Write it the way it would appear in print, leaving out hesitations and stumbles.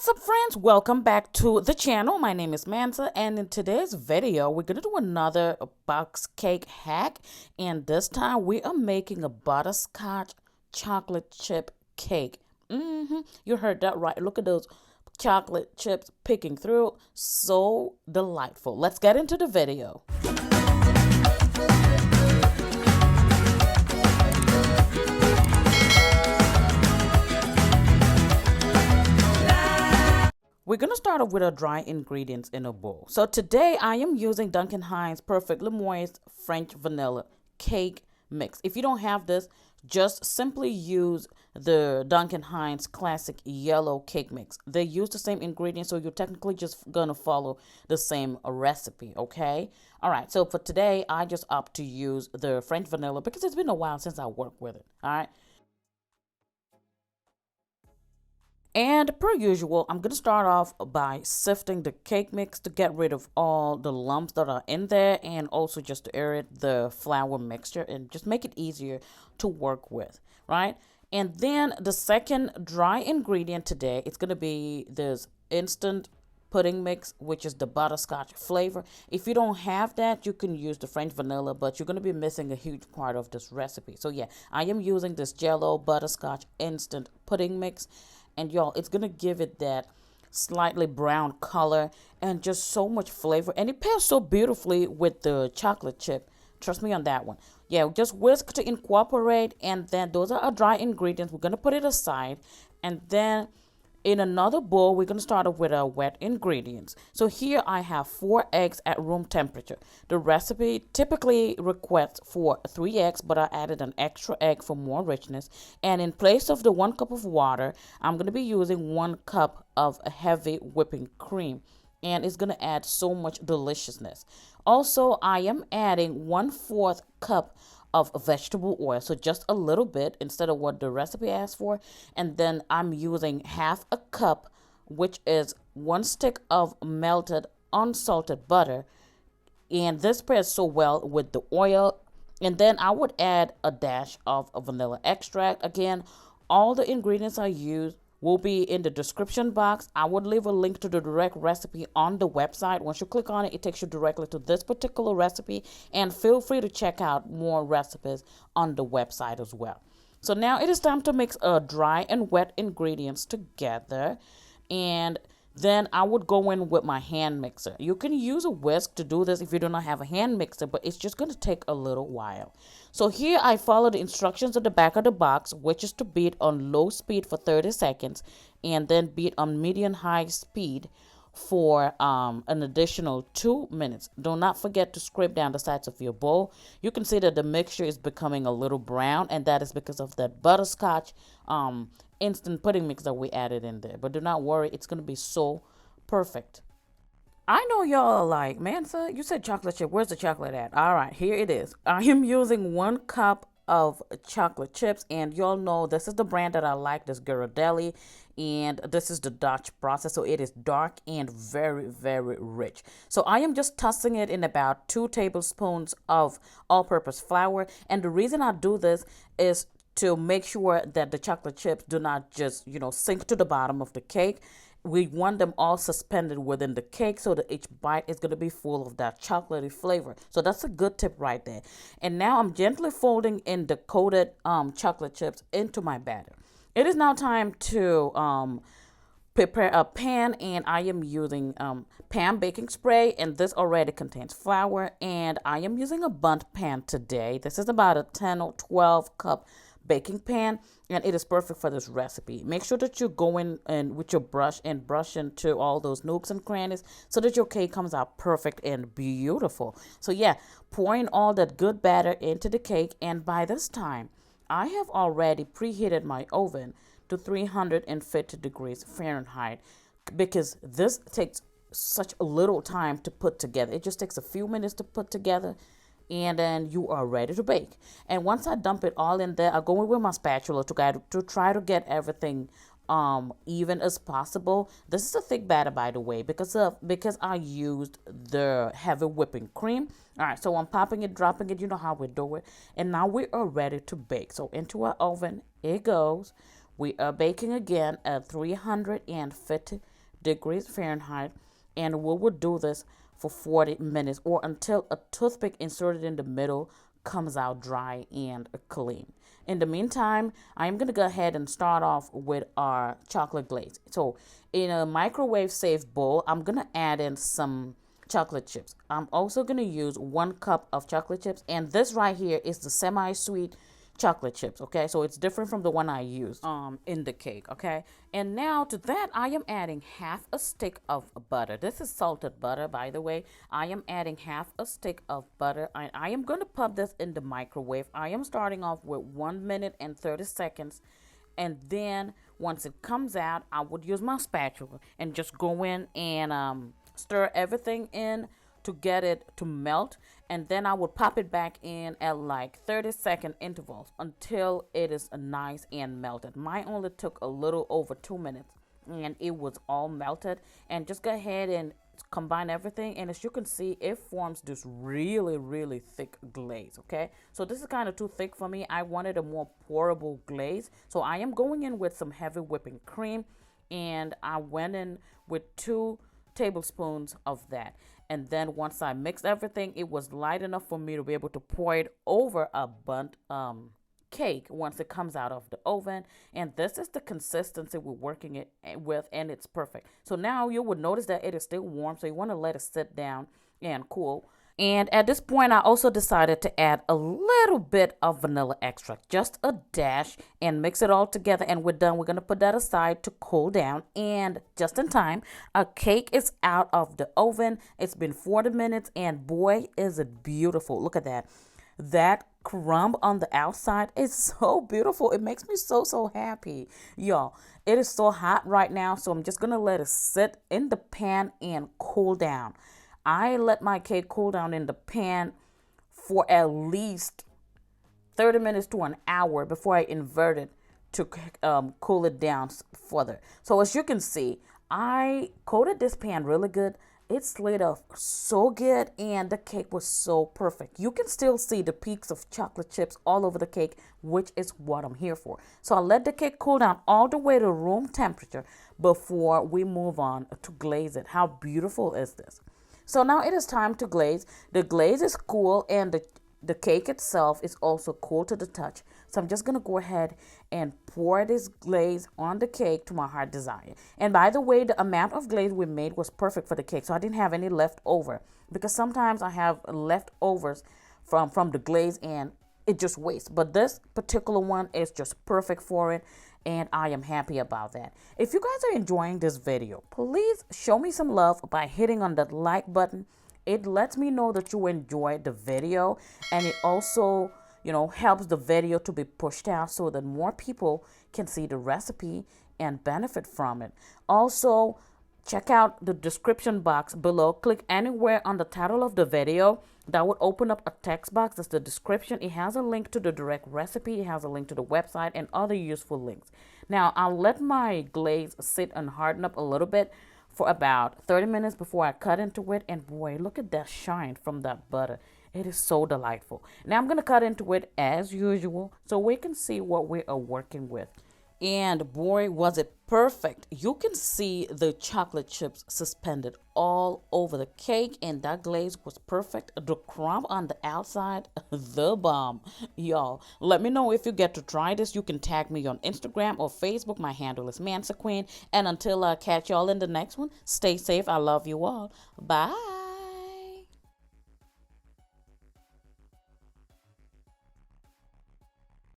What's up, friends? Welcome back to the channel. My name is Mansa, and in today's video we're gonna do another box cake hack, and this time we are making a butterscotch chocolate chip cake. You heard that right. Look at those chocolate chips picking through. So delightful. Let's get into the video. We're going to start off with our dry ingredients in a bowl. So today I am using Duncan Hines Perfectly Moist French Vanilla Cake Mix. If you don't have this, just simply use the Duncan Hines Classic Yellow Cake Mix. They use the same ingredients, so you're technically just going to follow the same recipe, okay? All right, so for today, I just opt to use the French Vanilla because it's been a while since I worked with it, all right? And per usual, I'm going to start off by sifting the cake mix to get rid of all the lumps that are in there, and also just to aerate the flour mixture and just make it easier to work with, right? And then the second dry ingredient today, it's going to be this instant pudding mix, which is the butterscotch flavor. If you don't have that, you can use the French vanilla, but you're going to be missing a huge part of this recipe. So yeah, I am using this Jello butterscotch instant pudding mix. And y'all, it's going to give it that slightly brown color and just so much flavor. And it pairs so beautifully with the chocolate chip. Trust me on that one. Yeah, just whisk to incorporate. And then those are our dry ingredients. We're going to put it aside. And then in another bowl, we're going to start off with our wet ingredients. So here I have 4 eggs at room temperature. The recipe typically requests for 3 eggs, but I added an extra egg for more richness. And in place of the 1 cup of water, I'm going to be using 1 cup of heavy whipping cream. And it's going to add so much deliciousness. Also, I am adding 1/4 cup of vegetable oil, so just a little bit instead of what the recipe asks for. And then I'm using 1/2 cup, which is 1 stick of melted unsalted butter, and this pairs so well with the oil. And then I would add a dash of vanilla extract. Again, all the ingredients I use will be in the description box. I would leave a link to the direct recipe on the website. Once you click on it, it takes you directly to this particular recipe. And feel free to check out more recipes on the website as well. So now it is time to mix dry and wet ingredients together. And then I would go in with my hand mixer. You can use a whisk to do this if you do not have a hand mixer, but it's just going to take a little while. So here I follow the instructions at the back of the box, which is to beat on low speed for 30 seconds and then beat on medium-high speed for an additional 2 minutes. Do not forget to scrape down the sides of your bowl. You can see that the mixture is becoming a little brown, and that is because of that butterscotch instant pudding mix that we added in there. But do not worry, it's going to be so perfect. I know y'all are like, Mansa, you said chocolate chip. Where's the chocolate at? All right, here it is. I am using 1 cup of chocolate chips, and y'all know this is the brand that I like, this Ghirardelli, and this is the Dutch process, so it is dark and very, very rich. So I am just tossing it in about 2 tablespoons of all-purpose flour, and the reason I do this is to make sure that the chocolate chips do not just, sink to the bottom of the cake. We want them all suspended within the cake so that each bite is going to be full of that chocolatey flavor. So that's a good tip right there. And now I'm gently folding in the coated chocolate chips into my batter. It is now time to prepare a pan, and I am using pan baking spray, and this already contains flour, and I am using a bundt pan today. This is about a 10 or 12 cup baking pan, and it is perfect for this recipe. Make sure that you go in and with your brush and brush into all those nooks and crannies so that your cake comes out perfect and beautiful. So yeah, pouring all that good batter into the cake, and by this time I have already preheated my oven to 350 degrees Fahrenheit because this takes such a little time to put together. It just takes a few minutes to put together, and then you are ready to bake. And once I dump it all in there, I go in with my spatula to try to get everything even as possible. This is a thick batter, by the way, because I used the heavy whipping cream. All right, so I'm popping it, dropping it, you know how we do it. And now we are ready to bake. So into our oven it goes. We are baking again at 350 degrees Fahrenheit, and we will do this for 40 minutes or until a toothpick inserted in the middle comes out dry and clean. In the meantime, I'm going to go ahead and start off with our chocolate glaze. So in a microwave safe bowl, I'm going to add in some chocolate chips. I'm also going to use 1 cup of chocolate chips, and this right here is the semi-sweet chocolate chips. Okay, so it's different from the one I used in the cake. Okay, and now to that I am adding half a stick of butter. This is salted butter, by the way. I am adding half a stick of butter. I am going to pop this in the microwave. I am starting off with 1 minute and 30 seconds, and then once it comes out, I would use my spatula and just go in and stir everything in to get it to melt, and then I would pop it back in at like 30-second intervals until it is nice and melted. Mine only took a little over 2 minutes and it was all melted. And just go ahead and combine everything, and as you can see, it forms this really thick glaze. Okay, so this is kind of too thick for me. I wanted a more pourable glaze, so I am going in with some heavy whipping cream, and I went in with 2 tablespoons of that. And then once I mixed everything, it was light enough for me to be able to pour it over a burnt cake once it comes out of the oven. And this is the consistency we're working it with, and it's perfect. So now you would notice that it is still warm, so you want to let it sit down and cool. And at this point, I also decided to add a little bit of vanilla extract, just a dash, and mix it all together. And we're done. We're going to put that aside to cool down. And just in time, our cake is out of the oven. It's been 40 minutes, and boy, is it beautiful. Look at that. That crumb on the outside is so beautiful. It makes me so happy. Y'all, it is so hot right now, so I'm just going to let it sit in the pan and cool down. I let my cake cool down in the pan for at least 30 minutes to an hour before I invert it to cool it down further. So as you can see, I coated this pan really good. It slid off so good, and the cake was so perfect. You can still see the peaks of chocolate chips all over the cake, which is what I'm here for. So I let the cake cool down all the way to room temperature before we move on to glaze it. How beautiful is this? So now it is time to glaze. The glaze is cool, and the cake itself is also cool to the touch. So I'm just going to go ahead and pour this glaze on the cake to my heart desire. And by the way, the amount of glaze we made was perfect for the cake, so I didn't have any left over, because sometimes I have leftovers from the glaze and it just wastes. But this particular one is just perfect for it, and I am happy about that. If you guys are enjoying this video, please show me some love by hitting on that like button. It lets me know that you enjoyed the video, and it also, helps the video to be pushed out so that more people can see the recipe and benefit from it. Also, check out the description box below. Click anywhere on the title of the video. That would open up a text box. That's the description. It has a link to the direct recipe. It has a link to the website and other useful links. Now, I'll let my glaze sit and harden up a little bit for about 30 minutes before I cut into it. And boy, look at that shine from that butter. It is so delightful. Now I'm going to cut into it as usual so we can see what we are working with. And boy, was it perfect. You can see the chocolate chips suspended all over the cake, and that glaze was perfect. The crumb on the outside, the bomb. Y'all, let me know if you get to try this. You can tag me on Instagram or Facebook. My handle is MansaQueen. And until I catch y'all in the next one, stay safe. I love you all. Bye.